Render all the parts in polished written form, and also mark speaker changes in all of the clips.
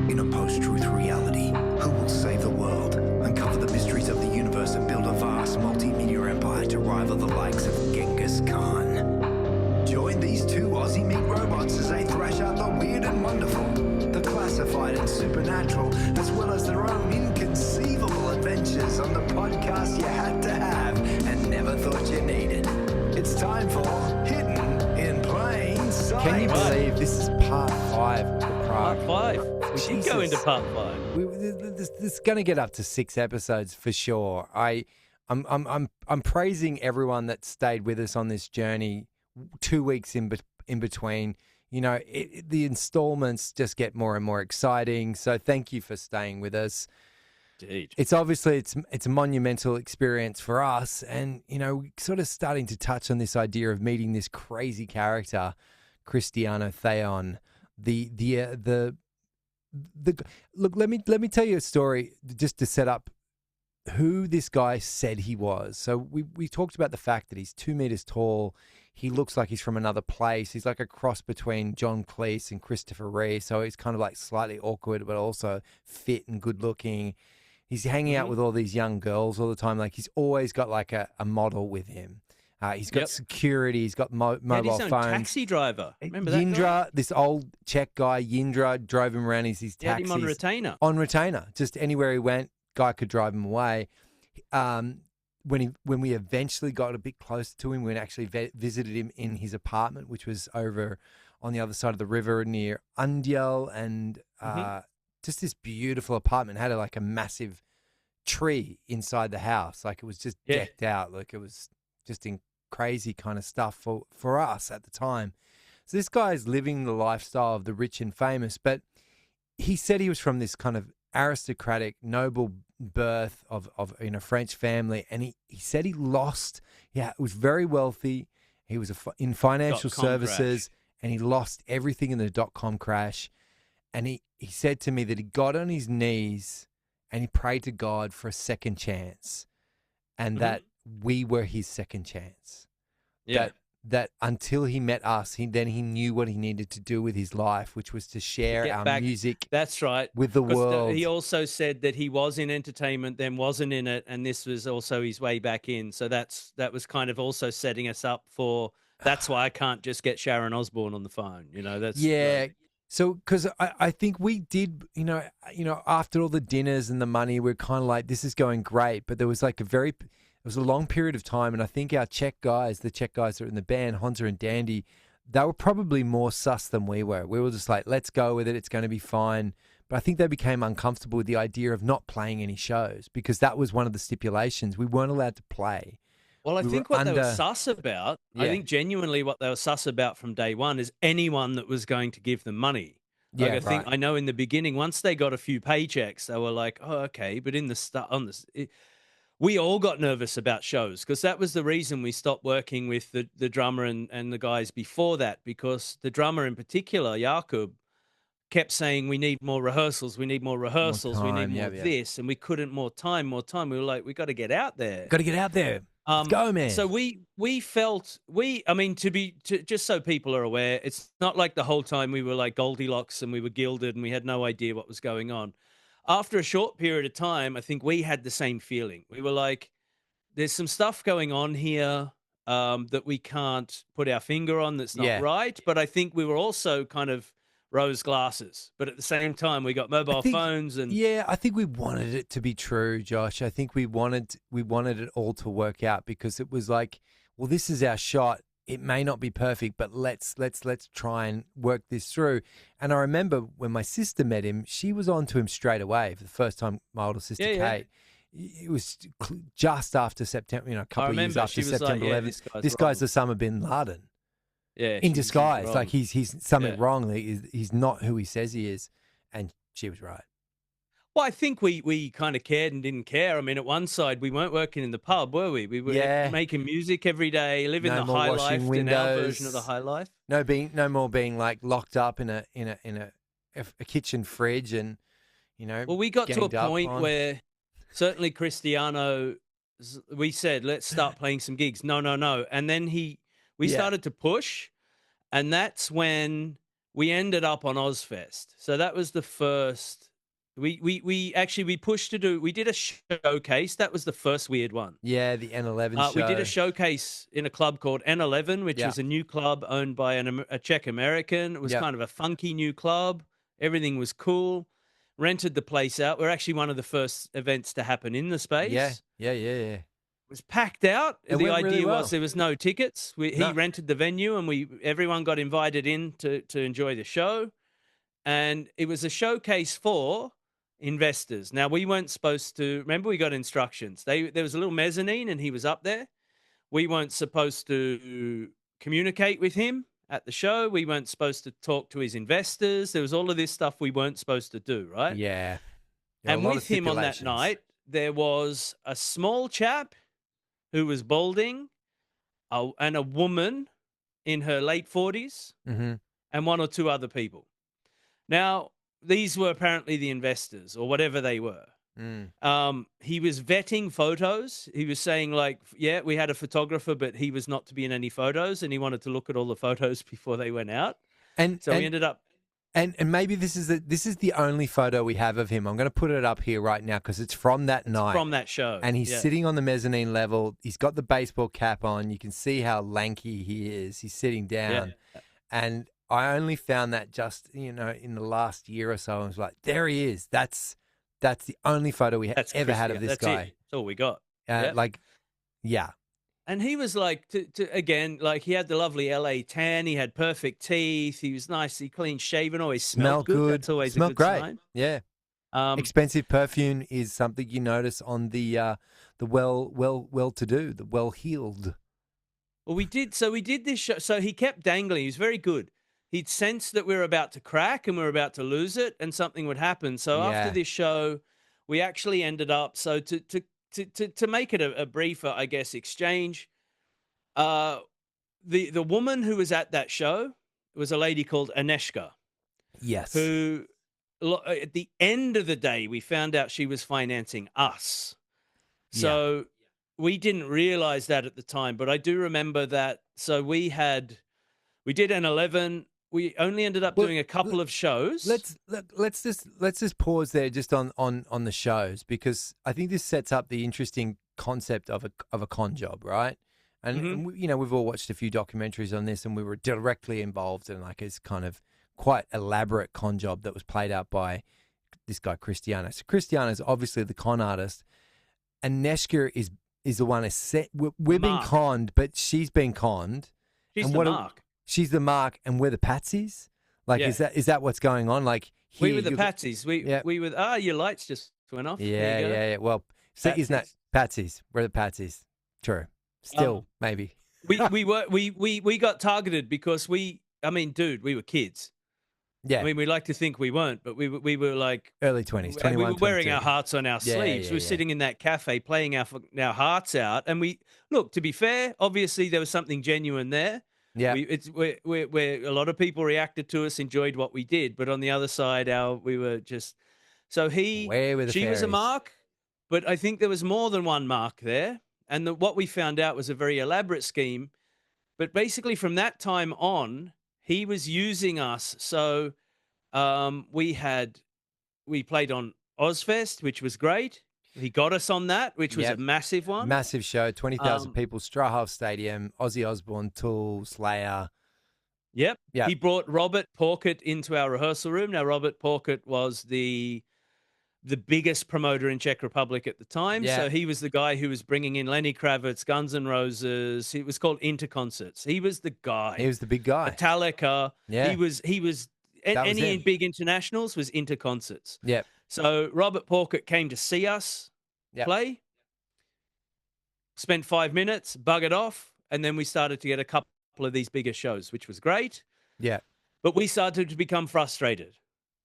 Speaker 1: In a post-truth reality, who will save the world, uncover the mysteries of the universe, and build a vast multimedia empire to rival the likes of Genghis Khan? Join these two Aussie meat robots as they thrash out the weird and wonderful, the classified and supernatural, as well as their own inconceivable adventures on the podcast you had to have and never thought you needed. It's time for Hidden in Plain Sight.
Speaker 2: Can you believe this is part 5 of Prague?
Speaker 3: Part 5. We did go into part 5.
Speaker 2: This is going to get up to 6 episodes for sure. I'm praising everyone that stayed with us on this journey. 2 weeks in between. You know, the installments just get more and more exciting. So thank you for staying with us.
Speaker 3: Indeed.
Speaker 2: It's obviously it's a monumental experience for us, and you know, we're sort of starting to touch on this idea of meeting this crazy character, Cristiano Theon. Look, let me tell you a story just to set up who this guy said he was. So we talked about the fact that he's 2 meters tall. He looks like he's from another place. He's like a cross between John Cleese and Christopher Reeve. So he's kind of like slightly awkward, but also fit and good looking. He's hanging out with all these young girls all the time. Like he's always got like a model with him. He's got security. He's got mobile
Speaker 3: his own
Speaker 2: phones.
Speaker 3: taxi driver. Remember that
Speaker 2: Yindra,
Speaker 3: guy?
Speaker 2: this old Czech guy, Yindra, drove him around his taxis.
Speaker 3: He had him on retainer.
Speaker 2: On retainer. Just anywhere he went, guy could drive him away. When we eventually got a bit closer to him, we actually visited him in his apartment, which was over on the other side of the river near Undiel, and just this beautiful apartment. Had like a massive tree inside the house, like it was just decked out, like it was just in crazy kind of stuff for us at the time. So this guy is living the lifestyle of the rich and famous, but he said he was from this kind of aristocratic, noble birth of in a French family, and he said he lost. Was very wealthy. He was in financial services, and he lost everything in the .com crash. And he said to me that he got on his knees and he prayed to God for a second chance, and that we were his second chance.
Speaker 3: Yeah.
Speaker 2: That until he met us, he knew what he needed to do with his life, which was to share our music.
Speaker 3: That's right.
Speaker 2: With the world.
Speaker 3: He also said that he was in entertainment, then wasn't in it, and this was also his way back in. So that was kind of also setting us up for. That's why I can't just get Sharon Osbourne on the phone. You know, that's
Speaker 2: So, because I think we did, you know, after all the dinners and the money, we're kind of like, this is going great. But there was like it was a long period of time. And I think our the Czech guys that are in the band, Honza and Dandy, they were probably more sus than we were. We were just like, let's go with it. It's going to be fine. But I think they became uncomfortable with the idea of not playing any shows, because that was one of the stipulations. We weren't allowed to play.
Speaker 3: Well, I think what they were sus about, I think genuinely what they were sus about from day one is anyone that was going to give them money. Like I know in the beginning, once they got a few paychecks, they were like, oh, okay. But in the start, we all got nervous about shows, because that was the reason we stopped working with the drummer and the guys before that, because the drummer in particular, Jakub, kept saying, we need more rehearsals, we need more rehearsals, we need more of this. And we couldn't, more time. We were like, we got to get out there. Let's go, man. So we felt, just so people are aware, it's not like the whole time we were like Goldilocks and we were gilded and we had no idea what was going on. After a short period of time, I think we had the same feeling. We were like, there's some stuff going on here that we can't put our finger on, that's not right. But I think we were also kind of rose glasses. But at the same time, we got mobile phones. And
Speaker 2: I think we wanted it to be true, Josh. I think we wanted it all to work out, because it was like, well, this is our shot. It may not be perfect, but let's try and work this through. And I remember when my sister met him, she was on to him straight away for the first time. My older sister, Kate. It was just after September, a couple of years after September 11th. This guy's Osama bin Laden.
Speaker 3: Yeah,
Speaker 2: in disguise. Like he's something wrong. He's not who he says he is. And she was right.
Speaker 3: Well, I think we kind of cared and didn't care. I mean, at one side, we weren't working in the pub, were we? We were making music every day, living the high life, in our version of the high life.
Speaker 2: No more being like locked up in a kitchen fridge, and
Speaker 3: Well, we got to a point where certainly Cristiano, we said, let's start playing some gigs. No, and then we started to push, and that's when we ended up on Ozfest. So that was the first. We pushed to do. We did a showcase. That was the first weird one.
Speaker 2: Yeah, the N11 show.
Speaker 3: We did a showcase in a club called N11, which was a new club owned by a Czech American. It was kind of a funky new club. Everything was cool. Rented the place out. We're actually one of the first events to happen in the space.
Speaker 2: Yeah.
Speaker 3: It was packed out. The idea was there was no tickets. He rented the venue, and everyone got invited in to enjoy the show. And it was a showcase for investors. Now, we weren't supposed to. Remember, we got instructions. There was a little mezzanine, and he was up there. We weren't supposed to communicate with him at the show. We weren't supposed to talk to his investors. There was all of this stuff we weren't supposed to do, right?
Speaker 2: Yeah.
Speaker 3: And with him on that night, there was a small chap who was balding, and a woman in her late 40s, and one or two other people. Now, these were apparently the investors or whatever they were. He was vetting photos. He was saying, like, yeah, we had a photographer, but he was not to be in any photos, and he wanted to look at all the photos before they went out. We ended up.
Speaker 2: And maybe this is the only photo we have of him. I'm going to put it up here right now because it's from that night.
Speaker 3: From that show.
Speaker 2: And he's sitting on the mezzanine level. He's got the baseball cap on. You can see how lanky he is. He's sitting down.
Speaker 3: Yeah.
Speaker 2: And I only found that just, in the last year or so. I was like, there he is. That's the only photo we ever had of this guy.
Speaker 3: That's all we got.
Speaker 2: Yeah.
Speaker 3: And he was like, again, like he had the lovely LA tan. He had perfect teeth. He was nicely clean shaven. Always smelled good. That's always a good
Speaker 2: great.
Speaker 3: sign.
Speaker 2: Yeah. Expensive perfume is something you notice on the well-to-do, the well-heeled.
Speaker 3: Well, we did this show. So he kept dangling. He was very good. He'd sensed that we were about to crack and we were about to lose it, and something would happen. So after this show, we actually ended up. So to make it a briefer, I guess, exchange, the woman who was at that show was a lady called Aneshka.
Speaker 2: Yes.
Speaker 3: Who, at the end of the day, we found out she was financing us. So we didn't realize that at the time, but I do remember that. So we did an 11. We only ended up doing a couple of shows.
Speaker 2: Let's just pause there just on the shows, because I think this sets up the interesting concept of a con job, right? And we've all watched a few documentaries on this, and we were directly involved in like this kind of quite elaborate con job that was played out by this guy Cristiano. So Cristiano is obviously the con artist, and Neshka is the one who said we've been conned, but she's been conned.
Speaker 3: She's the mark.
Speaker 2: She's the mark, and we're the patsies. Like, is that what's going on? Like,
Speaker 3: we were the patsies. We were. Your lights just went off.
Speaker 2: Yeah. Well, isn't that patsies? We're the patsies. True. Still, maybe.
Speaker 3: We got targeted because we were kids.
Speaker 2: Yeah.
Speaker 3: I mean, we like to think we weren't, but we were like
Speaker 2: early 20s, 21,
Speaker 3: we were wearing
Speaker 2: 22.
Speaker 3: our hearts on our sleeves. We were sitting in that cafe playing our hearts out, and to be fair, obviously there was something genuine there.
Speaker 2: Yeah,
Speaker 3: we're a lot of people reacted to us, enjoyed what we did, but on the other side, we were just so she was a mark, but I think there was more than one mark there, and what we found out was a very elaborate scheme. But basically, from that time on, he was using us. So we played on Ozfest, which was great. He got us on that, which was a massive one.
Speaker 2: Massive show, 20,000 people, Strahoff Stadium, Ozzy Osbourne, Tool, Slayer.
Speaker 3: Yep. He brought Robert Porkett into our rehearsal room. Now, Robert Porkett was the biggest promoter in Czech Republic at the time.
Speaker 2: Yeah.
Speaker 3: So he was the guy who was bringing in Lenny Kravitz, Guns N' Roses. It was called Interconcerts. He was the guy.
Speaker 2: He was the big guy.
Speaker 3: Metallica.
Speaker 2: Yeah.
Speaker 3: He was any big internationals was Interconcerts.
Speaker 2: Yeah.
Speaker 3: So Robert Porkett came to see us play, spent 5 minutes, buggered off, and then we started to get a couple of these bigger shows, which was great.
Speaker 2: Yeah.
Speaker 3: But we started to become frustrated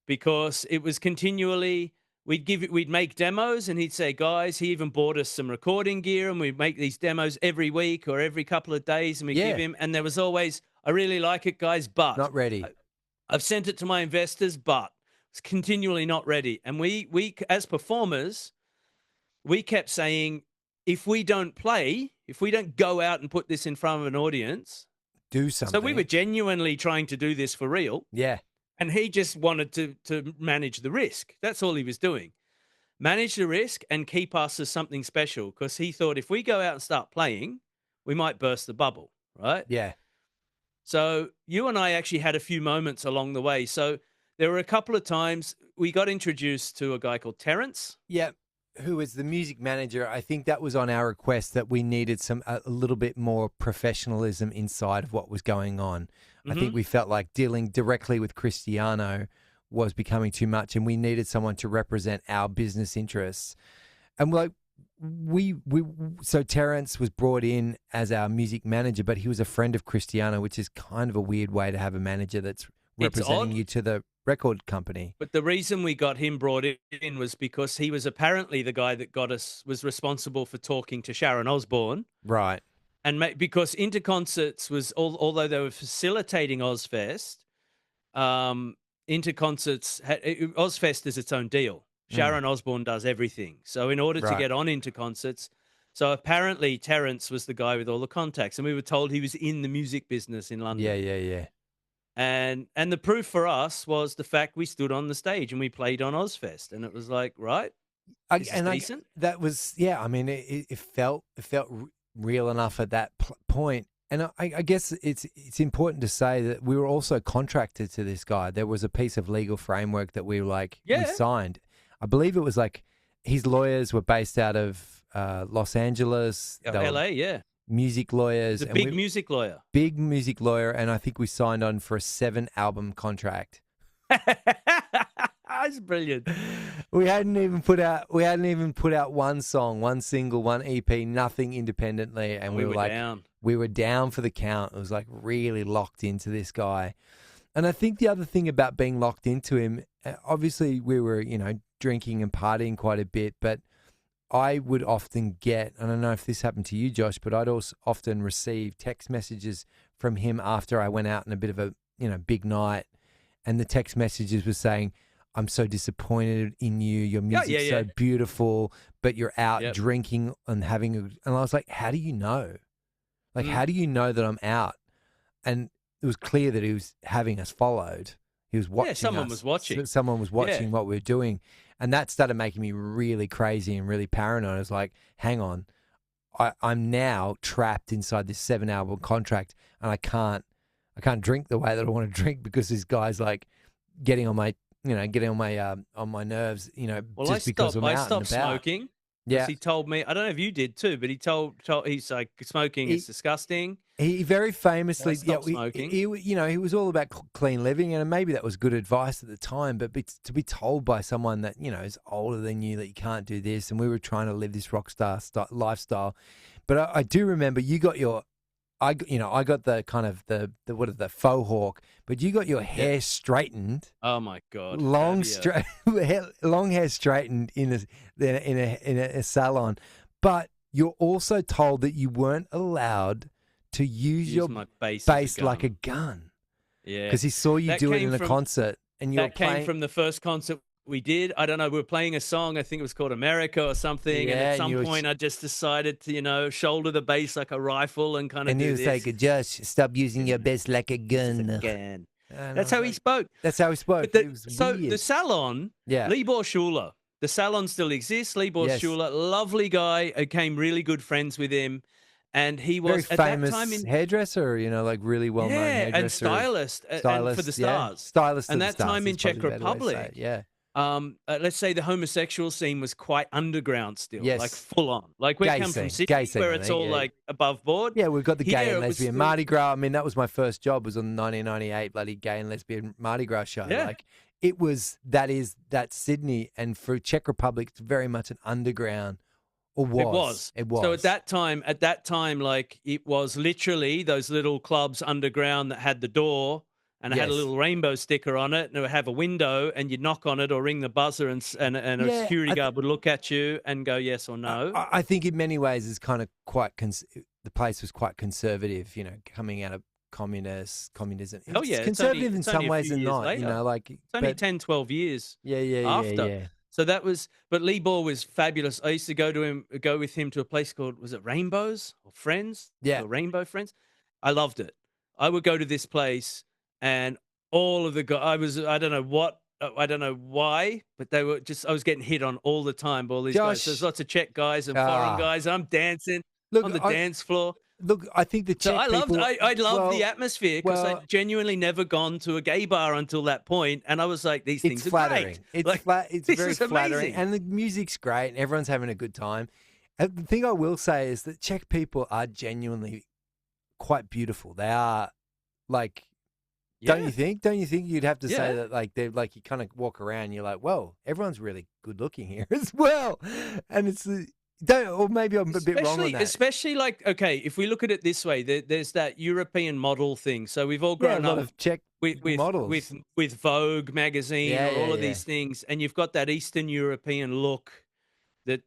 Speaker 3: because it was continually, we'd make demos, and he'd say, guys, he even bought us some recording gear, and we'd make these demos every week or every couple of days, and we give him, and there was always, I really like it, guys, but
Speaker 2: not ready.
Speaker 3: I've sent it to my investors, but it's continually not ready. And we as performers, we kept saying, if we don't play, if we don't go out and put this in front of an audience,
Speaker 2: do something.
Speaker 3: So we were genuinely trying to do this for real.
Speaker 2: Yeah.
Speaker 3: And he just wanted to manage the risk. That's all he was doing. Manage the risk and keep us as something special, because he thought if we go out and start playing, we might burst the bubble, right?
Speaker 2: Yeah.
Speaker 3: So you and I actually had a few moments along the way. So there were a couple of times we got introduced to a guy called Terence.
Speaker 2: Yeah. Who was the music manager. I think that was on our request that we needed a little bit more professionalism inside of what was going on. I think we felt like dealing directly with Cristiano was becoming too much, and we needed someone to represent our business interests. And like so Terence was brought in as our music manager, but he was a friend of Cristiano, which is kind of a weird way to have a manager that's representing you to the record company.
Speaker 3: But the reason we got him brought in was because he was apparently the guy that was responsible for talking to Sharon Osbourne.
Speaker 2: Right.
Speaker 3: And because Interconcerts was, although they were facilitating Ozfest, Interconcerts, Ozfest is its own deal. Sharon Osbourne does everything. So in order to get on Interconcerts, so apparently Terence was the guy with all the contacts, and we were told he was in the music business in London.
Speaker 2: Yeah.
Speaker 3: And the proof for us was the fact we stood on the stage and we played on Ozfest, and it was like, right, decent.
Speaker 2: That was, yeah. I mean, it felt real enough at that point. And I guess it's important to say that we were also contracted to this guy. There was a piece of legal framework that we signed. I believe it was like his lawyers were based out of Los Angeles,
Speaker 3: LA, yeah.
Speaker 2: Music lawyers.
Speaker 3: He's a big music lawyer.
Speaker 2: Big music lawyer, and I think we signed on for a 7-album contract.
Speaker 3: That's brilliant.
Speaker 2: We hadn't even put out one song, one single, one EP, nothing independently, and we were like
Speaker 3: down.
Speaker 2: We were down for the count. It was like really locked into this guy. And I think the other thing about being locked into him, obviously we were, drinking and partying quite a bit, but I would often get, I don't know if this happened to you, Josh, but I'd also often receive text messages from him after I went out in a bit of a, big night. And the text messages were saying, I'm so disappointed in you. Your music's so beautiful, but you're out drinking and and I was like, how do you know? Like, how do you know that I'm out? And it was clear that he was having us followed. He was watching
Speaker 3: someone was watching.
Speaker 2: Someone was watching what we were doing. And that started making me really crazy and really paranoid. I was like, hang on, I'm now trapped inside this 7-album contract, and I can't drink the way that I want to drink because this guy's like getting on my on my nerves, just because I'm out and about.
Speaker 3: I stopped smoking. Yeah, he told me. I don't know if you did too, but he told he's like, smoking is disgusting.
Speaker 2: He very famously,
Speaker 3: smoking.
Speaker 2: He was all about clean living, and maybe that was good advice at the time. But to be told by someone that is older than you that you can't do this, and we were trying to live this rock star lifestyle. But I do remember you got your. I got the kind of the faux hawk, but you got your hair straightened.
Speaker 3: Oh my God!
Speaker 2: Long hair straightened in a salon, but you're also told that you weren't allowed to use your bass like a gun.
Speaker 3: Yeah,
Speaker 2: because he saw you do it in a concert, and you were playing.
Speaker 3: Came from the first concert we did. I don't know. We were playing a song. I think it was called America or something.
Speaker 2: Yeah,
Speaker 3: and at some point, I just decided to, shoulder the bass like a rifle and kind of.
Speaker 2: And he was like, "Josh, stop using your bass like a gun."
Speaker 3: Again. That's how he spoke.
Speaker 2: That's how he spoke.
Speaker 3: So the salon, Libor Schuler. The salon still exists. Libor Schuler, lovely guy. I became really good friends with him. And he was
Speaker 2: very famous hairdresser, like really well known hairdresser,
Speaker 3: and stylist and for the stars.
Speaker 2: Stylist,
Speaker 3: and
Speaker 2: that
Speaker 3: time in Czech Republic, let's say the homosexual scene was quite underground still, like full on. Like we come from Sydney, where it's all like above board.
Speaker 2: Yeah, we've got the gay and lesbian Mardi Gras. I mean, that was my first job. Was on the 1998 bloody gay and lesbian Mardi Gras show.
Speaker 3: Yeah.
Speaker 2: Like that's Sydney, and for Czech Republic, it's very much an underground. It was.
Speaker 3: So at that time, like it was literally those little clubs underground that had the door and it had a little rainbow sticker on it, and it would have a window, and you'd knock on it or ring the buzzer, and a security guard would look at you and go yes or no.
Speaker 2: I think in many ways it's kind of quite the place was quite conservative, coming out of communism.
Speaker 3: Oh yeah,
Speaker 2: conservative in some ways and not.
Speaker 3: Later.
Speaker 2: Like
Speaker 3: it's only 10, 12 years. After.
Speaker 2: Yeah.
Speaker 3: So but Libor was fabulous. I used to go with him to a place called, was it Rainbows or Friends?
Speaker 2: Yeah.
Speaker 3: Or Rainbow Friends. I loved it. I would go to this place, and all of the guys, I don't know why, but they were just, I was getting hit on all the time by all these guys. So there's
Speaker 2: Josh,
Speaker 3: lots of Czech guys and foreign guys. I'm dancing on the dance floor.
Speaker 2: Look, I think the
Speaker 3: So
Speaker 2: Czech people.
Speaker 3: I loved the atmosphere because I'd genuinely never gone to a gay bar until that point, and I was like, these things are great.
Speaker 2: It's very flattering, and the music's great, and everyone's having a good time. And the thing I will say is that Czech people are genuinely quite beautiful. They are, like, don't you think? Don't you think you'd have to say that, like, they're like, you kind of walk around, and you're like, whoa, everyone's really good looking here as well, and it's. Or maybe I'm a bit wrong on that.
Speaker 3: Especially like, okay, if we look at it this way, there's that European model thing. So we've all grown up
Speaker 2: of Czech models
Speaker 3: with Vogue magazine or all of these things, and you've got that Eastern European look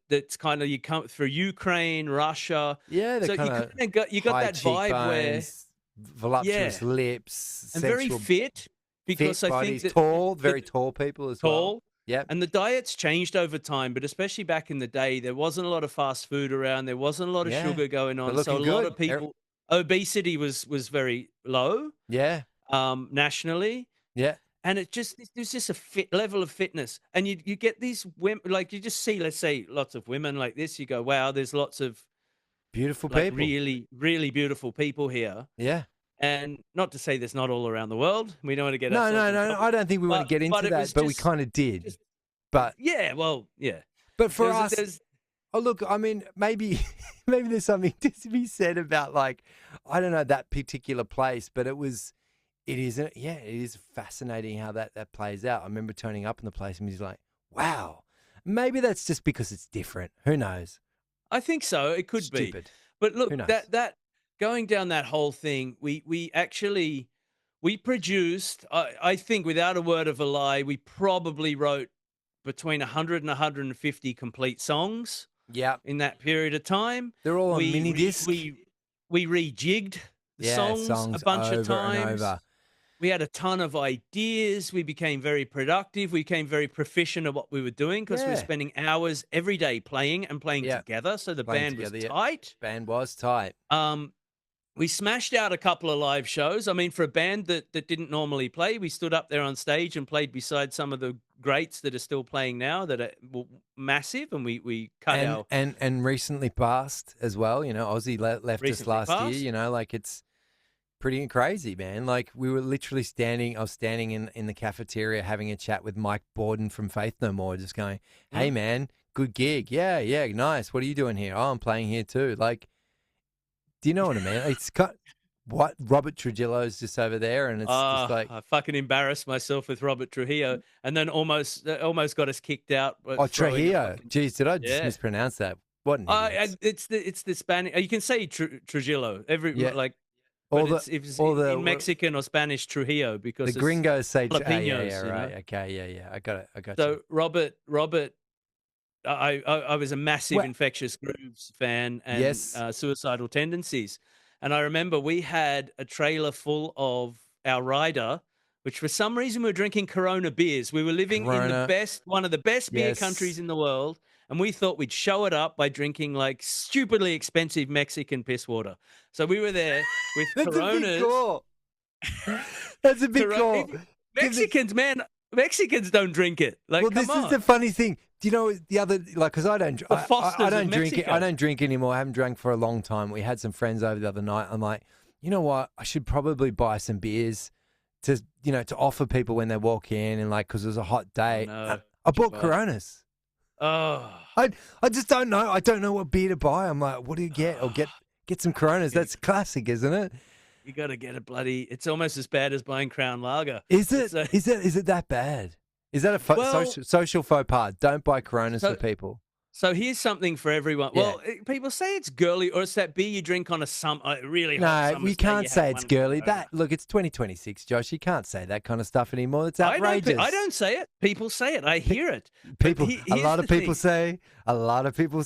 Speaker 3: that's kind of, you come through Ukraine, Russia.
Speaker 2: Yeah,
Speaker 3: so you got that vibe where
Speaker 2: voluptuous lips,
Speaker 3: and very fit, because
Speaker 2: fit
Speaker 3: I
Speaker 2: bodies,
Speaker 3: think
Speaker 2: very tall people as well. Yeah,
Speaker 3: and the diet's changed over time, but especially back in the day, there wasn't a lot of fast food around. There wasn't a lot of sugar going on, so a lot of people, obesity was very low.
Speaker 2: Yeah,
Speaker 3: nationally.
Speaker 2: Yeah,
Speaker 3: and there's just a fit level of fitness, and you get these women, like you just see, let's say, lots of women like this. You go, wow, there's lots of
Speaker 2: beautiful
Speaker 3: people,
Speaker 2: really,
Speaker 3: really beautiful people here.
Speaker 2: Yeah.
Speaker 3: And not to say there's not all around the world. We don't want to get
Speaker 2: no. I don't think we want to get into that, but we kind of did. But
Speaker 3: yeah, well, yeah.
Speaker 2: But for us, look, I mean, maybe there's something to be said about, like, I don't know, that particular place, but it is fascinating how that plays out. I remember turning up in the place and he's like, wow, maybe that's just because it's different. Who knows?
Speaker 3: I think so. It could be. But look, that going down that whole thing, we actually produced, I think, without a word of a lie, we probably wrote between 100 and 150 complete songs.
Speaker 2: Yeah.
Speaker 3: In that period of time.
Speaker 2: They're all on mini disc.
Speaker 3: We rejigged the songs a bunch of times. We had a ton of ideas. We became very productive. We became very proficient at what we were doing because we were spending hours every day playing together. So the band was tight.
Speaker 2: Band was tight.
Speaker 3: We smashed out a couple of live shows. I mean, for a band that didn't normally play, we stood up there on stage and played beside some of the greats that are still playing now that are massive, and we cut our...
Speaker 2: And recently passed as well. You know, Ozzy left us last year. You know, like, it's pretty crazy, man. Like, we were literally I was standing in the cafeteria having a chat with Mike Borden from Faith No More, just going, hey, man, good gig. Yeah, nice. What are you doing here? Oh, I'm playing here too. Like, do you know what I mean? It's got what Robert Trujillo's just over there, and it's just like,
Speaker 3: I fucking embarrassed myself with Robert Trujillo, and then almost got us kicked out.
Speaker 2: Trujillo. Jeez, did I just mispronounce that? What?
Speaker 3: It's the Spanish. You can say Trujillo. In Mexican or Spanish, Trujillo, because
Speaker 2: the gringos say
Speaker 3: jalapenos.
Speaker 2: Right. Okay. Yeah. I got it.
Speaker 3: So Robert. I was a massive Infectious Grooves fan and Suicidal Tendencies. And I remember we had a trailer full of our rider, which for some reason we were drinking Corona beers. We were living in one of the best beer countries in the world. And we thought we'd show it up by drinking, like, stupidly expensive Mexican piss water. So we were there with Coronas.
Speaker 2: That's a big call.
Speaker 3: Mexicans don't drink it. Like,
Speaker 2: this is the funny thing. Do you know the other, like, because I don't drink it. I don't drink anymore. I haven't drank for a long time. We had some friends over the other night. I'm like, you know what? I should probably buy some beers to offer people when they walk in, and, like, because it was a hot day. I bought Coronas.
Speaker 3: Oh,
Speaker 2: I just don't know. I don't know what beer to buy. I'm like, what do you get? Or get some Coronas. That's classic, isn't it?
Speaker 3: You got to get a bloody. It's almost as bad as buying Crown Lager.
Speaker 2: Is it? Is it that bad? Is that a social faux pas? Don't buy Coronas for people.
Speaker 3: So here's something for everyone. Yeah. Well, people say it's girly, or it's that beer you drink on a really hot summer.
Speaker 2: No, you can't say it's girly. Look, it's 2026, Josh. You can't say that kind of stuff anymore. It's outrageous.
Speaker 3: I don't say it. People say it. I hear it.
Speaker 2: A lot of people say.
Speaker 3: A lot of people,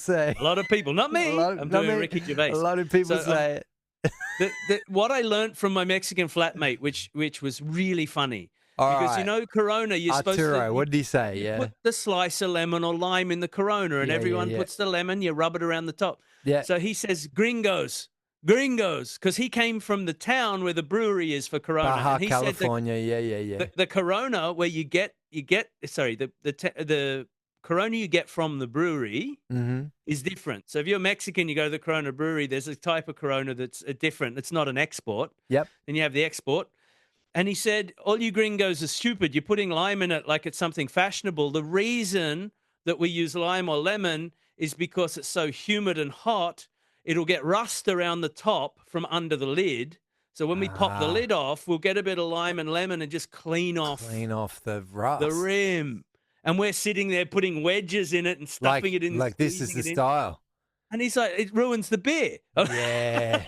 Speaker 3: not me. I'm doing Ricky Gervais.
Speaker 2: A lot of people say
Speaker 3: it. What I learned from my Mexican flatmate, which was really funny. Because, you know, Corona, you're supposed to...
Speaker 2: What did he say? Yeah.
Speaker 3: Put the slice of lemon or lime in the Corona, and everyone puts the lemon, you rub it around the top.
Speaker 2: Yeah.
Speaker 3: So he says, gringos, gringos, because he came from the town where the brewery is for Corona.
Speaker 2: Baja
Speaker 3: and he
Speaker 2: California.
Speaker 3: Said
Speaker 2: Yeah.
Speaker 3: the Corona where you get sorry, the Corona you get from the brewery is different. So if you're Mexican, you go to the Corona brewery, there's a type of Corona that's different. It's not an export.
Speaker 2: Yep.
Speaker 3: Then you have the export. And he said, all you gringos are stupid. You're putting lime in it like it's something fashionable. The reason that we use lime or lemon is because it's so humid and hot, it'll get rust around the top from under the lid. So when we pop the lid off, we'll get a bit of lime and lemon and just clean off
Speaker 2: the rust.
Speaker 3: The rim. And we're sitting there putting wedges in it and stuffing it in.
Speaker 2: Like this is the style.
Speaker 3: And he's like, it ruins the beer.
Speaker 2: Yeah.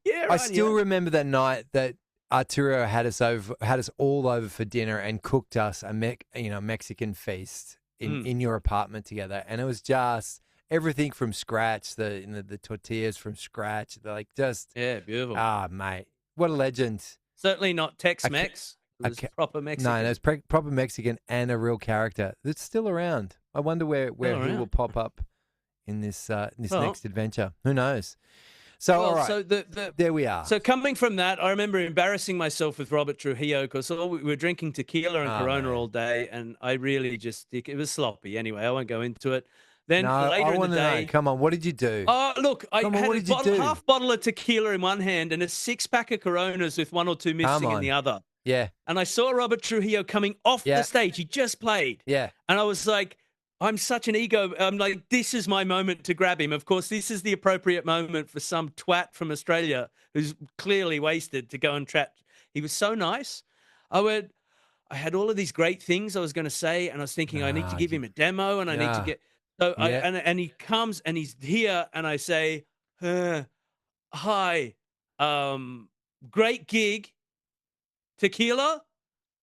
Speaker 3: Yeah, right,
Speaker 2: I still remember that night that Arturo had us all over for dinner and cooked us a Mexican feast in your apartment together, and it was just everything from scratch. The tortillas from scratch,
Speaker 3: beautiful.
Speaker 2: Mate, what a legend!
Speaker 3: Certainly not Tex-Mex. It was proper Mexican.
Speaker 2: No, it was proper Mexican and a real character that's still around. I wonder where he will pop up in this next adventure. Who knows? So, all right. So there we are.
Speaker 3: So coming from that, I remember embarrassing myself with Robert Trujillo because we were drinking tequila and Corona all day, and I really it was sloppy. Anyway, I won't go into it. Then later in the day,
Speaker 2: come on, what did you do?
Speaker 3: Oh, look, I had half bottle of tequila in one hand and a 6-pack of Coronas with 1 or 2 missing in the other.
Speaker 2: Yeah.
Speaker 3: And I saw Robert Trujillo coming off the stage. He just played.
Speaker 2: Yeah.
Speaker 3: And I was like, I'm such an ego. I'm like, this is my moment to grab him. Of course, this is the appropriate moment for some twat from Australia who's clearly wasted to go and trap. He was so nice. I had all of these great things I was going to say, and I was thinking I need to give him a demo, and I need to get. So and he comes and he's here, and I say, "Hi, great gig, tequila."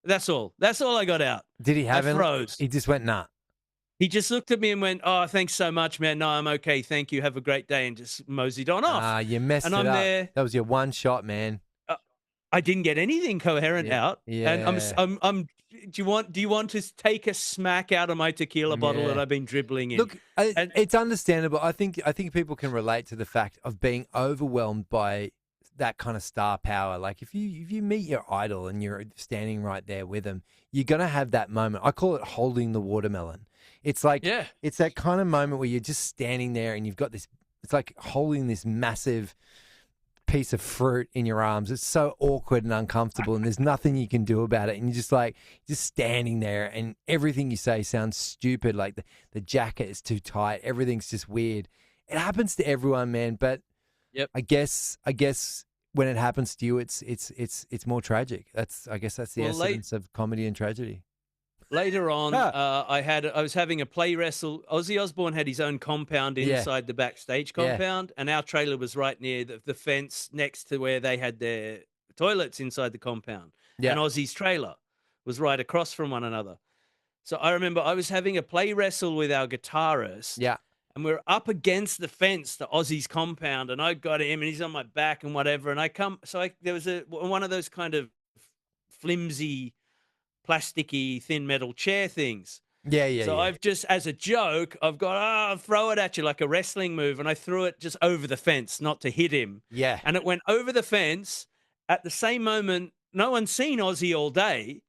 Speaker 3: That's all. That's all I got out.
Speaker 2: Did he have
Speaker 3: I froze.
Speaker 2: He just went nah.
Speaker 3: He just looked at me and went, "Oh, thanks so much, man. No, I'm okay. Thank you. Have a great day," and just moseyed on off.
Speaker 2: You messed it up.
Speaker 3: There.
Speaker 2: That was your one shot, man.
Speaker 3: I didn't get anything coherent out.
Speaker 2: Yeah.
Speaker 3: And I'm. Do you want to take a smack out of my tequila bottle that I've been dribbling in?
Speaker 2: Look, it's understandable. I think people can relate to the fact of being overwhelmed by that kind of star power. Like if you meet your idol and you're standing right there with them, you're gonna have that moment. I call it holding the watermelon. It's like it's that kind of moment where you're just standing there and you've got this. It's like holding this massive piece of fruit in your arms. It's so awkward and uncomfortable, and there's nothing you can do about it. And you're just standing there, and everything you say sounds stupid. Like the jacket is too tight. Everything's just weird. It happens to everyone, man. But I guess when it happens to you, it's more tragic. I guess that's the essence of comedy and tragedy.
Speaker 3: Later on, I was having a play wrestle. Ozzy Osbourne had his own compound inside the backstage compound, and our trailer was right near the fence next to where they had their toilets inside the compound. Yeah. And Ozzy's trailer was right across from one another. So I remember I was having a play wrestle with our guitarist.
Speaker 2: Yeah.
Speaker 3: And we're up against the fence to Ozzy's compound, and I got him, and he's on my back and whatever. And there was one of those kind of flimsy, plasticky, thin metal chair things. So I've just, as a joke, I've got, I'll throw it at you like a wrestling move. And I threw it just over the fence, not to hit him.
Speaker 2: Yeah.
Speaker 3: And it went over the fence. At the same moment, no one's seen Ozzy all day.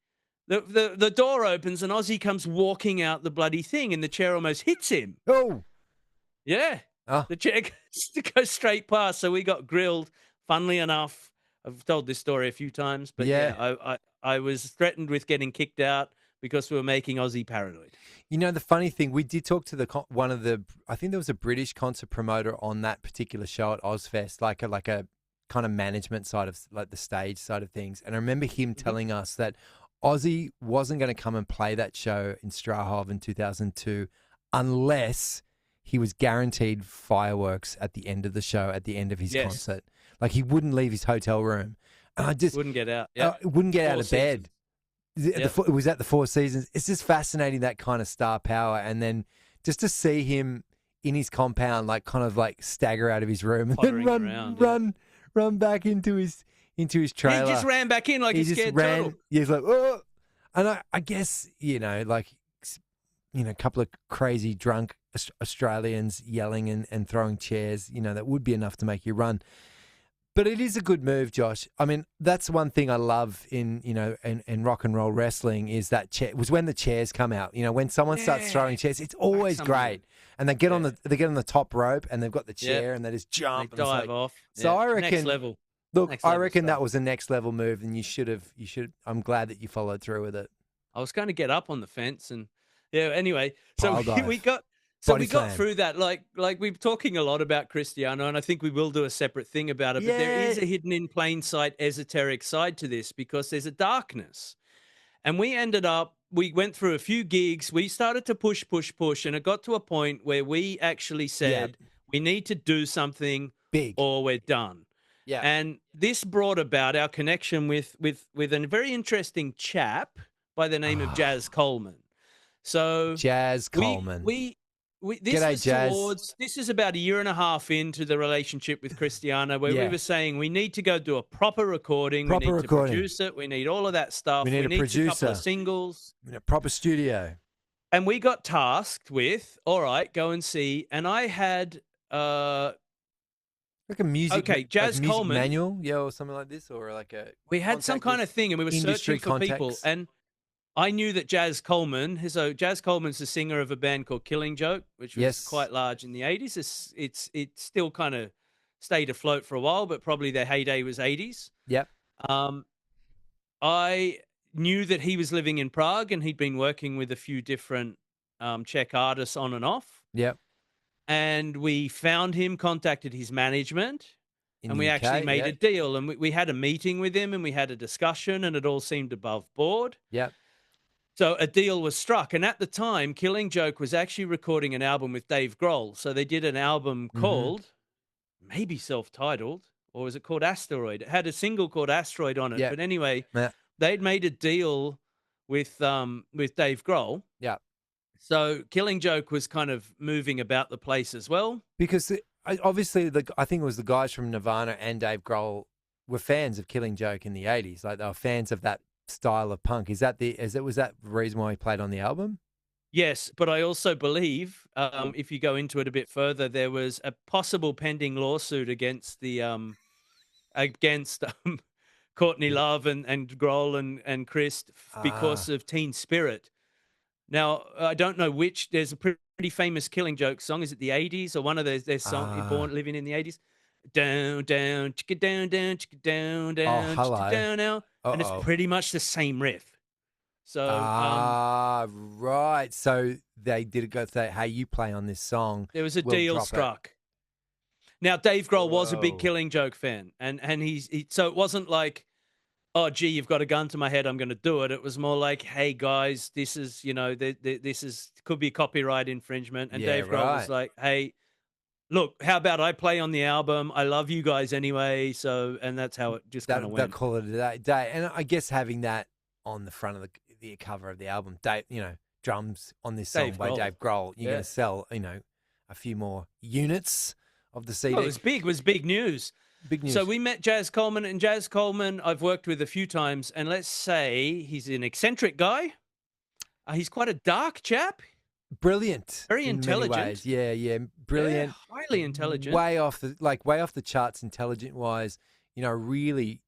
Speaker 3: The door opens and Ozzy comes walking out the bloody thing, and the chair almost hits him.
Speaker 2: Oh.
Speaker 3: Yeah. The chair goes straight past. So we got grilled. Funnily enough, I've told this story a few times, but I was threatened with getting kicked out because we were making Ozzy paranoid.
Speaker 2: You know, the funny thing, we did talk to I think there was a British concert promoter on that particular show at Ozfest, like a kind of management side of, like the stage side of things. And I remember him telling us that Ozzy wasn't going to come and play that show in Strahov in 2002 unless he was guaranteed fireworks at the end of the show, at the end of his concert. Like he wouldn't leave his hotel room. And I just
Speaker 3: wouldn't get out.
Speaker 2: Wouldn't get out of bed. It was at the Four Seasons. It's just fascinating, that kind of star power. And then just to see him in his compound, like kind of like stagger out of his room and then run back into his trailer.
Speaker 3: He just ran back in like he's scared turtle.
Speaker 2: He's like, oh. And I guess, a couple of crazy drunk Australians yelling and throwing chairs, that would be enough to make you run. But it is a good move, Josh. I mean, that's one thing I love in in rock and roll wrestling is that was when the chairs come out. When someone starts throwing chairs, it's always great. And they get on the top rope and they've got the chair and they just jump.
Speaker 3: They dive off.
Speaker 2: So I reckon
Speaker 3: next level.
Speaker 2: Look,
Speaker 3: next
Speaker 2: I
Speaker 3: level
Speaker 2: reckon
Speaker 3: stuff.
Speaker 2: that was a next level move, and you should. I'm glad that you followed through with it.
Speaker 3: I was going to get up on the fence and anyway, so we got through that. Like we're talking a lot about Cristiano, and I think we will do a separate thing about it. But there is a hidden in plain sight esoteric side to this because there's a darkness. And we went through a few gigs. We started to push, and it got to a point where we actually said we need to do something
Speaker 2: big
Speaker 3: or we're done.
Speaker 2: Yeah.
Speaker 3: And this brought about our connection with a very interesting chap by the name of Jazz Coleman. So
Speaker 2: Jazz Coleman.
Speaker 3: This is about a year and a half into the relationship with Cristiano, where we were saying we need to go do a proper recording. We need to produce it. We need all of that stuff.
Speaker 2: We need a producer.
Speaker 3: A couple of singles.
Speaker 2: We need a proper studio.
Speaker 3: And we got tasked with, all right, go and see. And I had
Speaker 2: like a music,
Speaker 3: Jazz Coleman
Speaker 2: manual, or something like this, or like a.
Speaker 3: We had some kind of thing, and we were searching for people, and I knew that Jazz Coleman. So Jazz Coleman's the singer of a band called Killing Joke, which was quite large in the 80s. It's still kind of stayed afloat for a while, but probably their heyday was 80s.
Speaker 2: Yep.
Speaker 3: I knew that he was living in Prague, and he'd been working with a few different Czech artists on and off.
Speaker 2: Yep.
Speaker 3: And we found him, contacted his management, and we actually made a deal. And we had a meeting with him, and we had a discussion, and it all seemed above board.
Speaker 2: Yep.
Speaker 3: So a deal was struck. And at the time, Killing Joke was actually recording an album with Dave Grohl. So they did an album called, maybe self-titled, or was it called Asteroid? It had a single called Asteroid on it. But anyway, they'd made a deal with Dave Grohl.
Speaker 2: Yeah.
Speaker 3: So Killing Joke was kind of moving about the place as well.
Speaker 2: Because obviously, I think it was the guys from Nirvana and Dave Grohl were fans of Killing Joke in the 80s. Like they were fans of that style of punk. Was that the reason why he played on the album?
Speaker 3: Yes, but I also believe, if you go into it a bit further, there was a possible pending lawsuit against the Courtney Love and Grohl and Chris because of Teen Spirit. Now, I don't know which. There's a pretty famous Killing Joke song. Is it the 80s or one of their songs, Born Living in the 80s? Down, down, chicka down, down, chicka down, down, chicka down now. And it's pretty much the same riff. So,
Speaker 2: right. So they did go say, hey, you play on this song.
Speaker 3: There was a deal struck. Now, Dave Grohl was a big Killing Joke fan. And so it wasn't like, oh, gee, you've got a gun to my head, I'm going to do it. It was more like, hey, guys, this is, could be copyright infringement. And Dave Grohl was like, hey, look, how about I play on the album? I love you guys anyway. So, and that's how it just kind of went.
Speaker 2: They'll call it a day. And I guess having that on the front of the cover of the album, Dave, drums on this song by Dave Grohl, you're going to sell, a few more units of the CD.
Speaker 3: Oh, it was big news.
Speaker 2: Big news.
Speaker 3: So we met Jazz Coleman, and Jazz Coleman I've worked with a few times, and let's say he's an eccentric guy. He's quite a dark chap.
Speaker 2: Brilliant.
Speaker 3: Very intelligent.
Speaker 2: Yeah, brilliant.
Speaker 3: Yeah, highly intelligent.
Speaker 2: Way off the charts intelligent wise, really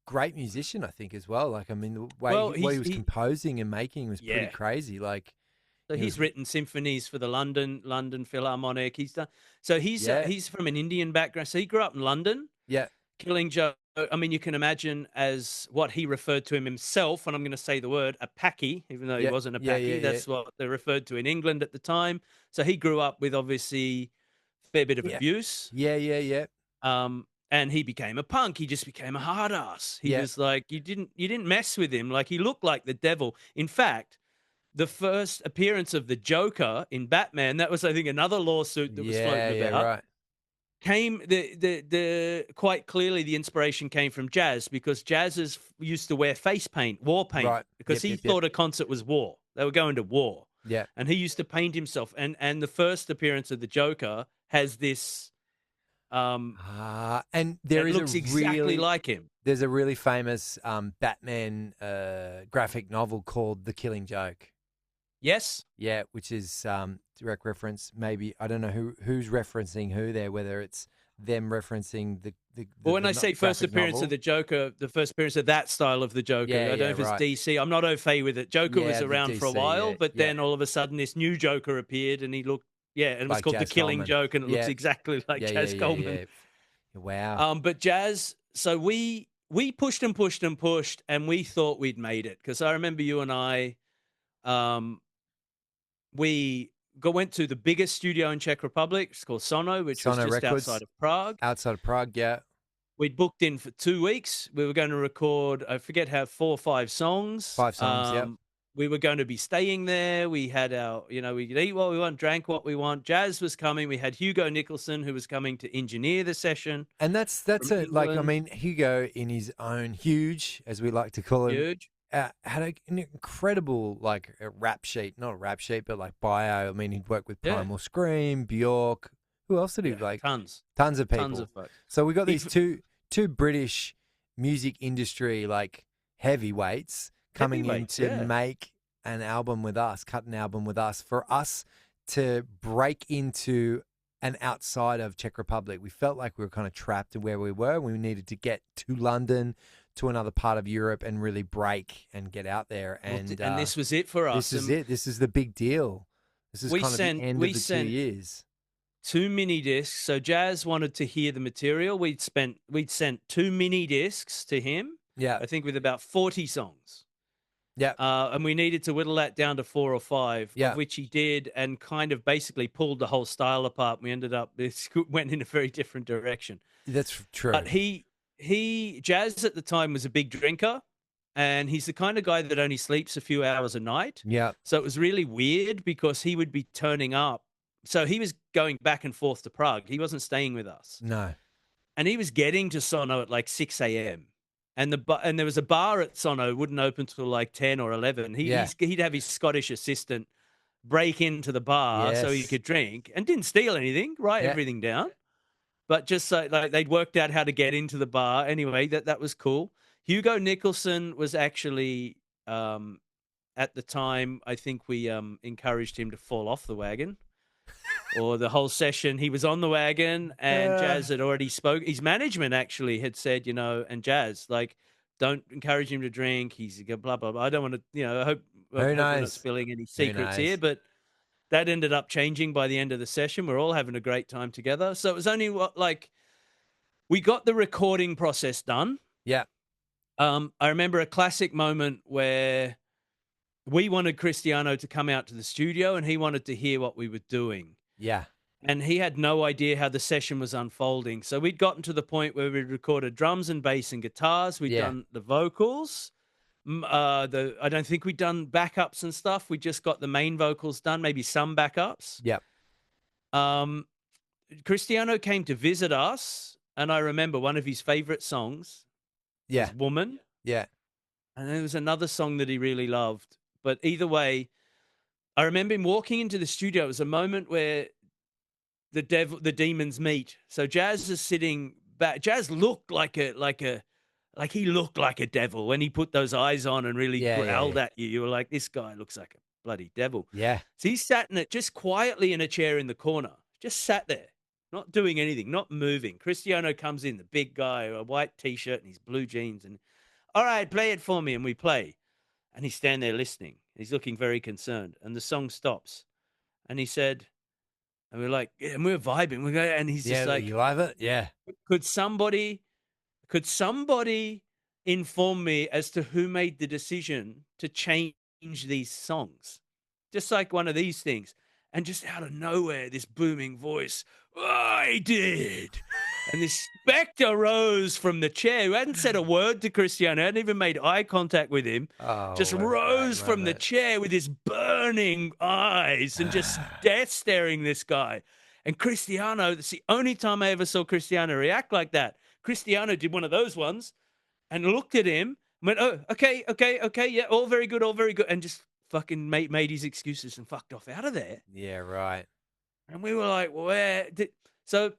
Speaker 2: great musician, I think, as well. Like, I mean, the way what he was composing and making was pretty crazy. Like,
Speaker 3: so he's written symphonies for the London Philharmonic. He's done. So he's from an Indian background. So he grew up in London.
Speaker 2: Yeah.
Speaker 3: Killing Joke. I mean, you can imagine as what he referred to himself, and I'm going to say the word, a packy, even though he wasn't a packy. That's what they referred to in England at the time. So he grew up with obviously a fair bit of abuse.
Speaker 2: Yeah.
Speaker 3: And he became a punk. He just became a hard ass. He was like, you didn't mess with him. Like, he looked like the devil. In fact, the first appearance of the Joker in Batman, that was, I think, another lawsuit that was floating about.
Speaker 2: Right.
Speaker 3: Came the quite clearly the inspiration came from Jazz, because Jazz used to wear face paint, war paint, because he thought a concert was war. They were going to war.
Speaker 2: Yeah.
Speaker 3: And he used to paint himself. And the first appearance of the Joker has this
Speaker 2: and there is
Speaker 3: looks exactly like him.
Speaker 2: There's a really famous Batman graphic novel called The Killing Joke.
Speaker 3: Yes.
Speaker 2: Yeah, which is direct reference. Maybe I don't know who's referencing who there, whether it's them referencing
Speaker 3: Well, when I say first
Speaker 2: graphic
Speaker 3: appearance
Speaker 2: novel.
Speaker 3: of the Joker, the first appearance of that style of the Joker, I don't know if it's DC. I'm not au fait with it. Joker was
Speaker 2: Yeah, the
Speaker 3: around for a
Speaker 2: DC,
Speaker 3: while,
Speaker 2: yeah,
Speaker 3: but
Speaker 2: yeah.
Speaker 3: then all of a sudden this new Joker appeared and he looked, and it was
Speaker 2: Like
Speaker 3: called The
Speaker 2: Jazz
Speaker 3: Killing
Speaker 2: Coleman.
Speaker 3: Joke, and it looks
Speaker 2: Yeah.
Speaker 3: exactly like Jazz Coleman.
Speaker 2: Wow.
Speaker 3: But Jazz, so we pushed and pushed and pushed, and we thought we'd made it, because I remember you and I, we went to the biggest studio in Czech Republic. It's called Sono, which was
Speaker 2: Sono
Speaker 3: just
Speaker 2: Records.
Speaker 3: outside of Prague.
Speaker 2: Outside of Prague, yeah.
Speaker 3: We'd booked in for 2 weeks. We were going to record, I forget how, 4 or 5 songs.
Speaker 2: 5 songs, yeah.
Speaker 3: We were going to be staying there. We had our, we could eat what we want, drank what we want. Jazz was coming. We had Hugo Nicholson, who was coming to engineer the session.
Speaker 2: And that's it. Like, I mean, Hugo, in his own huge, as we like to call him,
Speaker 3: Huge.
Speaker 2: Had an incredible, like, a rap sheet, not a rap sheet, but like bio. I mean, he'd worked with Primal Scream, Bjork. Who else did he like?
Speaker 3: Tons
Speaker 2: of people.
Speaker 3: Tons of folks.
Speaker 2: So we got these two British music industry like heavyweights coming in to make an album with us, cut an album with us, for us to break into an outside of Czech Republic. We felt like we were kind of trapped where we were. We needed to get to London, to another part of Europe, and really break and get out there. And
Speaker 3: this was it for us.
Speaker 2: This is it. This is the big deal. This is kind of the end of the 2 years.
Speaker 3: 2 mini discs. So Jazz wanted to hear the material. We'd sent 2 mini discs to him.
Speaker 2: Yeah,
Speaker 3: I think with about 40 songs.
Speaker 2: Yeah,
Speaker 3: and we needed to whittle that down to 4 or 5,
Speaker 2: of
Speaker 3: which he did, and kind of basically pulled the whole style apart. We ended up, it went in a very different direction.
Speaker 2: That's true.
Speaker 3: But Jazz at the time was a big drinker, and he's the kind of guy that only sleeps a few hours a night.
Speaker 2: Yeah.
Speaker 3: So it was really weird, because he would be turning up. So he was going back and forth to Prague. He wasn't staying with us.
Speaker 2: No.
Speaker 3: And he was getting to Sono at like 6 a.m. And there was a bar at Sono, wouldn't open till like 10 or 11. He'd have his Scottish assistant break into the bar so he could drink, and didn't steal anything, write everything down. But just so like they'd worked out how to get into the bar. Anyway, that was cool. Hugo Nicholson was actually, at the time, I think we encouraged him to fall off the wagon. Or the whole session, he was on the wagon, and Jazz had already spoke. His management actually had said, and Jazz, like, don't encourage him to drink. He's blah, blah, blah. I don't want to, I hope we're not spilling any secrets here, but that ended up changing by the end of the session. We're all having a great time together. So it was only we got the recording process done.
Speaker 2: Yeah.
Speaker 3: I remember a classic moment where we wanted Cristiano to come out to the studio, and he wanted to hear what we were doing.
Speaker 2: Yeah.
Speaker 3: And he had no idea how the session was unfolding. So we'd gotten to the point where we'd recorded drums and bass and guitars. We'd done the vocals. I don't think we'd done backups and stuff. We just got the main vocals done, maybe some backups.
Speaker 2: Yep.
Speaker 3: Cristiano came to visit us, and I remember one of his favorite songs was Woman.
Speaker 2: Yeah.
Speaker 3: And there was another song that he really loved. But either way, I remember him walking into the studio. It was a moment where the demons meet. So Jazz is sitting back. Jazz looked like he looked like a devil when he put those eyes on and really growled at you. You were like, this guy looks like a bloody devil.
Speaker 2: Yeah.
Speaker 3: So he sat in it just quietly in a chair in the corner, just sat there, not doing anything, not moving. Cristiano comes in, the big guy, a white T-shirt and his blue jeans, and all right, play it for me, and we play. And he's standing there listening. He's looking very concerned. And the song stops. And he said, and we're like, and we're vibing. We go, and he's just like,
Speaker 2: you love it? Yeah.
Speaker 3: Could somebody inform me as to who made the decision to change these songs? Just like one of these things. And just out of nowhere, this booming voice, I did. And this specter rose from the chair, who hadn't said a word to Cristiano, hadn't even made eye contact with him, just rose from the chair with his burning eyes and just death staring this guy. And Cristiano, that's the only time I ever saw Cristiano react like that. Cristiano did one of those ones and looked at him, went, oh, okay, yeah, all very good, and just fucking made his excuses and fucked off out of there.
Speaker 2: Yeah, right.
Speaker 3: And we were like, so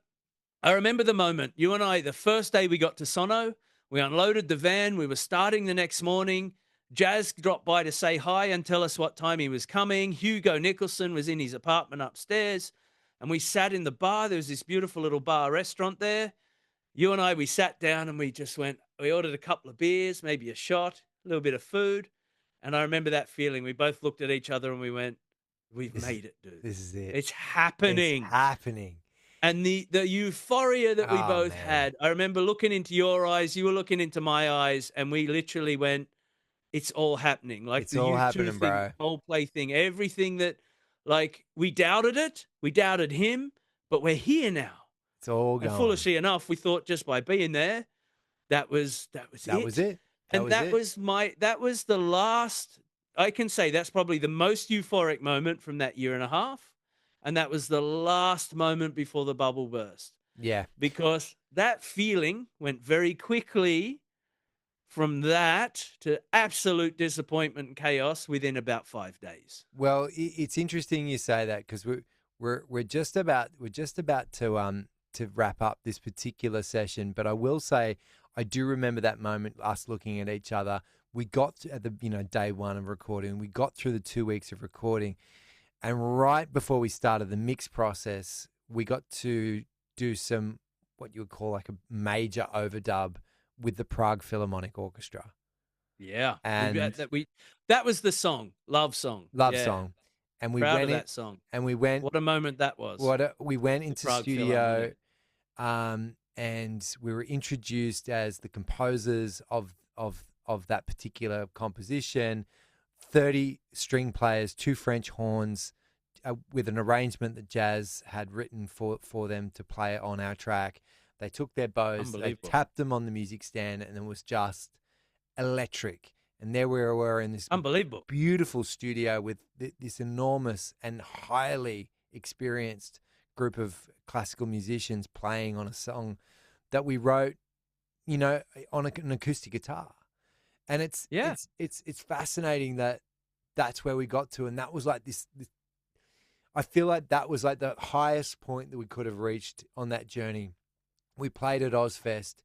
Speaker 3: I remember the moment, you and I, the first day we got to Sono, we unloaded the van, we were starting the next morning. Jazz dropped by to say hi and tell us what time he was coming. Hugo Nicholson was in his apartment upstairs. And we sat in the bar. There was this beautiful little bar restaurant there. You and I, we sat down and we just we ordered a couple of beers, maybe a shot, a little bit of food. And I remember that feeling. We both looked at each other and we went, we've made it, dude.
Speaker 2: This is it.
Speaker 3: It's happening.
Speaker 2: It's happening.
Speaker 3: And the euphoria that we both had, I remember looking into your eyes, you were looking into my eyes, and we literally went, it's all happening. Like
Speaker 2: it's
Speaker 3: the
Speaker 2: all
Speaker 3: U2
Speaker 2: happening,
Speaker 3: thing,
Speaker 2: bro.
Speaker 3: Coldplay thing, everything that, like, we doubted it, we doubted him, but we're here now.
Speaker 2: It's all going.
Speaker 3: And foolishly enough, we thought just by being there, that was it.
Speaker 2: That was it.
Speaker 3: That was the last, I can say that's probably the most euphoric moment from that year and a half. And that was the last moment before the bubble burst.
Speaker 2: Yeah.
Speaker 3: Because that feeling went very quickly from that to absolute disappointment and chaos within about 5 days.
Speaker 2: Well, it's interesting you say that, because we're just about to wrap up this particular session. But I will say, I do remember that moment, us looking at each other. We got at the day one of recording. We got through the 2 weeks of recording. And right before we started the mix process, we got to do some, what you would call like a major overdub with the Prague Philharmonic Orchestra.
Speaker 3: Yeah.
Speaker 2: And
Speaker 3: that was the song, Love Song.
Speaker 2: Love Song. And we
Speaker 3: Proud
Speaker 2: went
Speaker 3: of that song.
Speaker 2: And we went.
Speaker 3: What a moment that was.
Speaker 2: We went into studio, and we were introduced as the composers of that particular composition. 30 string players, 2 French horns, with an arrangement that Jazz had written for them to play on our track. They took their bows, they tapped them on the music stand, and it was just electric. And there we were in this
Speaker 3: unbelievable,
Speaker 2: beautiful studio with this enormous and highly experienced group of classical musicians playing on a song that we wrote, on an acoustic guitar. And it's fascinating that that's where we got to. And that was like this I feel like that was like the highest point that we could have reached on that journey. We played at Ozfest.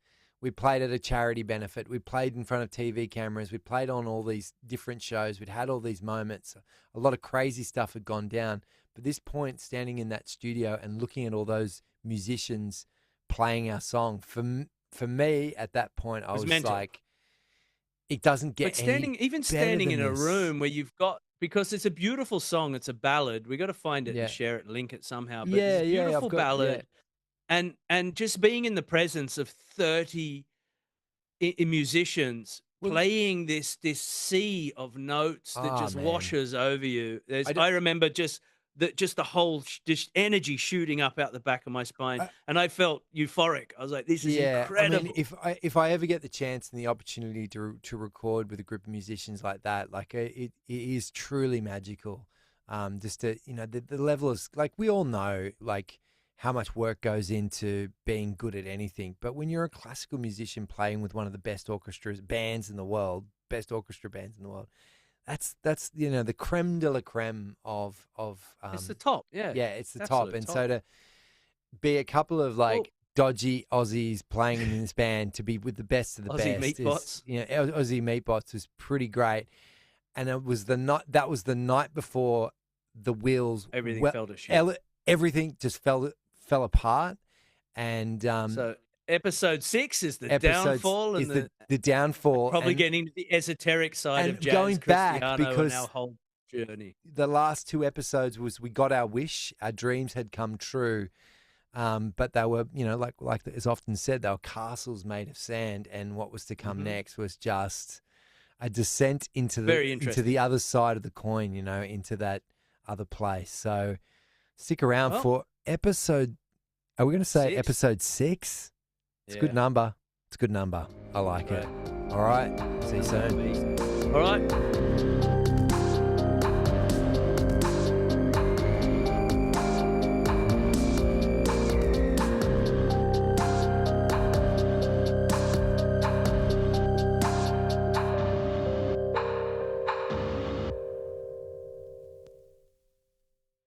Speaker 2: We played at a charity benefit. We played in front of TV cameras. We played on all these different shows. We'd had all these moments. A lot of crazy stuff had gone down. But this point, standing in that studio and looking at all those musicians playing our song, for me at that point, I was like, it doesn't get standing
Speaker 3: in a room where you've got, because it's a beautiful song, it's a ballad. We got to find it and share it, link it somehow. But it's a beautiful ballad, and just being in the presence of 30 musicians playing this sea of notes that just washes over you. I remember just the whole energy shooting up out the back of my spine, and I felt euphoric. I was like, "This is incredible."
Speaker 2: I mean, if I ever get the chance and the opportunity to record with a group of musicians like that, like it is truly magical. Just to the level of, like, we all know like how much work goes into being good at anything, but when you're a classical musician playing with one of the best orchestra bands in the world, that's the creme de la creme of
Speaker 3: it's the top,
Speaker 2: it's the top. And so to be a couple of dodgy Aussies playing in this band, to be with the best of the
Speaker 3: Aussie
Speaker 2: best,
Speaker 3: Meatbots.
Speaker 2: Aussie Meatbots was pretty great. And it was the night before the wheels,
Speaker 3: everything fell to shit.
Speaker 2: Everything just fell apart. And
Speaker 3: so episode 6 is the downfall, and
Speaker 2: the downfall.
Speaker 3: Probably getting into the esoteric side of jazz,
Speaker 2: going back, because
Speaker 3: and our whole journey.
Speaker 2: The last 2 episodes was, we got our wish, our dreams had come true, but they were, like is often said, they were castles made of sand, and what was to come next was just a descent into the other side of the coin, into that other place. So stick around for episode. Are we going to say
Speaker 3: 6?
Speaker 2: Episode 6? It's a good number. It's a good number. I like it. All right. See you soon.
Speaker 3: All right.